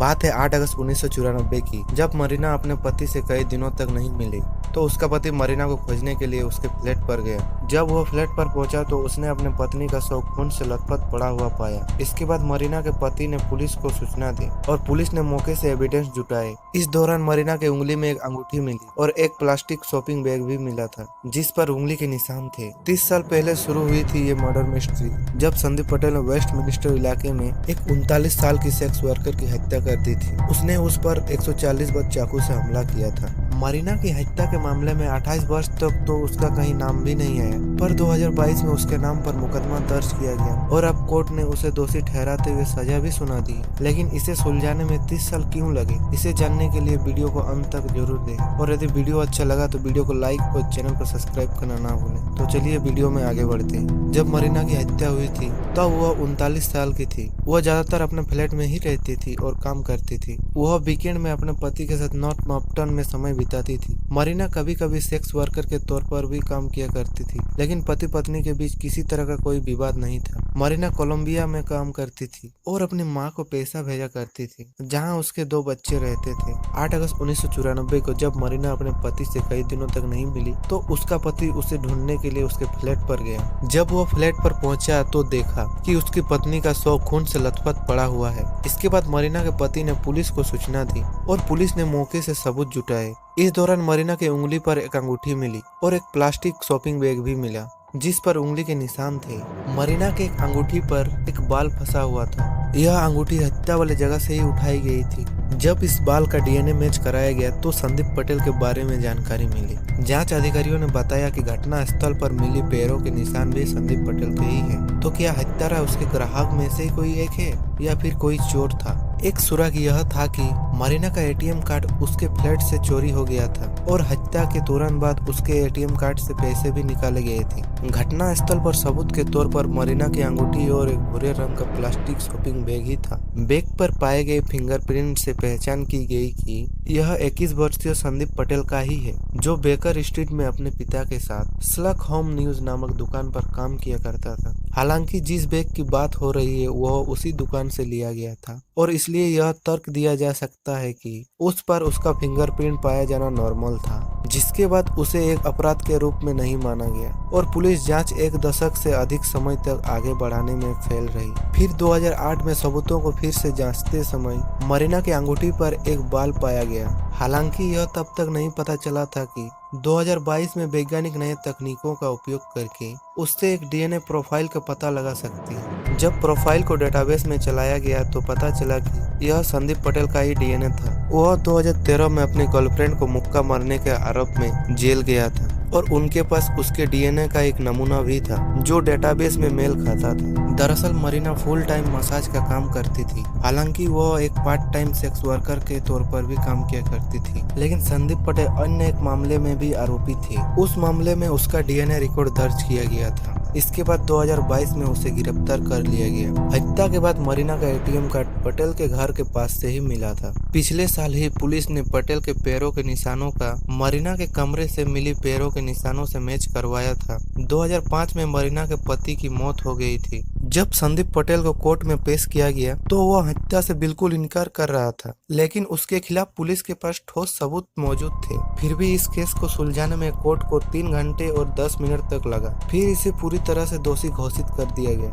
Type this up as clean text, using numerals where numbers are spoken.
बात है 8 अगस्त 1994 की, जब मरीना अपने पति से कई दिनों तक नहीं मिली तो उसका पति मरीना को खोजने के लिए उसके फ्लैट पर गया। जब वह फ्लैट पर पहुंचा तो उसने अपने पत्नी का शव खून से लथपथ पड़ा हुआ पाया। इसके बाद मरीना के पति ने पुलिस को सूचना दी और पुलिस ने मौके से एविडेंस जुटाए। इस दौरान मरीना के उंगली में एक अंगूठी मिली और एक प्लास्टिक शॉपिंग बैग भी मिला था जिस पर उंगली के निशान थे। 30 साल पहले शुरू हुई थी ये मर्डर मिस्ट्री, जब संदीप पटेल ने वेस्ट मिनिस्टर इलाके में एक 39 साल की सेक्स वर्कर की हत्या कर दी थी। उसने उस पर 140 बार चाकू से हमला किया था। मरीना की हत्या के मामले में 28 वर्ष तक तो उसका कहीं नाम भी नहीं आया, पर 2022 में उसके नाम पर मुकदमा दर्ज किया गया और अब कोर्ट ने उसे दोषी ठहराते हुए सजा भी सुना दी। लेकिन इसे सुलझाने में 30 साल क्यों लगे, इसे जानने के लिए वीडियो को अंत तक जरूर देखें और यदि वीडियो अच्छा लगा तो वीडियो को लाइक और चैनल को सब्सक्राइब करना ना भूलें। तो चलिए वीडियो में आगे बढ़ते हैं। जब मरीना की हत्या हुई थी तब वह 39 साल की थी। वह ज्यादातर अपने फ्लैट में ही रहती थी और काम करती थी। वह वीकेंड में अपने पति के साथ नॉर्थ नॉर्टन में समय बिताती थी। मरीना कभी कभी सेक्स वर्कर के तौर पर भी काम किया करती थी, लेकिन पति पत्नी के बीच किसी तरह का कोई विवाद नहीं था। मरीना कोलंबिया में काम करती थी और अपनी मां को पैसा भेजा करती थी, जहां उसके 2 बच्चे रहते थे। 8 अगस्त 1994 को जब मरीना अपने पति से कई दिनों तक नहीं मिली तो उसका पति उसे ढूंढने के लिए उसके फ्लैट पर गया। जब वो फ्लैट पर पहुंचा तो देखा कि उसकी पत्नी का शव खून से लथपथ पड़ा हुआ है। इसके बाद मरीना के पति ने पुलिस को सूचना दी और पुलिस ने मौके से सबूत जुटाए। इस दौरान मरीना की उंगली पर एक अंगूठी मिली और एक प्लास्टिक शॉपिंग बैग भी मिला जिस पर उंगली के निशान थे। मरीना के एक अंगूठी पर एक बाल फंसा हुआ था। यह अंगूठी हत्या वाली जगह से ही उठाई गई थी। जब इस बाल का डीएनए मैच कराया गया तो संदीप पटेल के बारे में जानकारी मिली। जांच अधिकारियों ने बताया कि घटना स्थल पर मिली पैरों के निशान भी संदीप पटेल के ही है। तो क्या हत्यारा उसके ग्राहक में से कोई एक है या फिर कोई चोर था? एक सुराग यह था कि मरीना का एटीएम कार्ड उसके फ्लैट से चोरी हो गया था और हत्या के तुरंत बाद उसके एटीएम कार्ड से पैसे भी निकाले गए थे। घटना स्थल पर सबूत के तौर पर मरीना की अंगूठी और एक भूरे रंग का प्लास्टिक शॉपिंग बैग ही था। बैग पर पाए गए फिंगरप्रिंट से पहचान की गई कि यह 21 वर्षीय संदीप पटेल का ही है, जो बेकर स्ट्रीट में अपने पिता के साथ स्लक होम न्यूज नामक दुकान पर काम किया करता था। हालांकि जिस बैग की बात हो रही है वह उसी दुकान से लिया गया था और इसलिए यह तर्क दिया जा सकता है कि उस पर उसका फिंगरप्रिंट पाया जाना नॉर्मल था, जिसके बाद उसे एक अपराध के रूप में नहीं माना गया और पुलिस जांच 1 दशक से अधिक समय तक आगे बढ़ाने में फेल रही। फिर 2008 में सबूतों को फिर से जांचते समय मरीना की अंगूठी पर एक बाल पाया गया। हालांकि यह तब तक नहीं पता चला था कि 2022 में वैज्ञानिक नए तकनीकों का उपयोग करके उससे एक डीएनए प्रोफाइल का पता लगा सकती है। जब प्रोफाइल को डेटाबेस में चलाया गया तो पता चला कि यह संदीप पटेल का ही डीएनए था। वह 2013 में अपनी गर्लफ्रेंड को मुक्का मारने के आरोप में जेल गया था और उनके पास उसके डीएनए का एक नमूना भी था जो डेटाबेस में मेल खाता था। दरअसल मरीना फुल टाइम मसाज का काम करती थी। हालांकि वह एक पार्ट टाइम सेक्स वर्कर के तौर पर भी काम किया करती थी, लेकिन संदीप पटेल अन्य एक मामले में भी आरोपी थे। उस मामले में उसका डीएनए रिकॉर्ड दर्ज किया गया था। इसके बाद 2022 में उसे गिरफ्तार कर लिया गया। हत्या के बाद मरीना का एटीएम कार्ड पटेल के घर के पास से ही मिला था। पिछले साल ही पुलिस ने पटेल के पैरों के निशानों का मरीना के कमरे से मिली पैरों के निशानों से मैच करवाया था। 2005 में मरीना के पति की मौत हो गई थी। जब संदीप पटेल को कोर्ट में पेश किया गया तो वह हत्या से बिल्कुल इनकार कर रहा था, लेकिन उसके खिलाफ पुलिस के पास ठोस सबूत मौजूद थे। फिर भी इस केस को सुलझाने में कोर्ट को 3 घंटे और 10 मिनट तक लगा। फिर इसे पूरी तरह से दोषी घोषित कर दिया गया।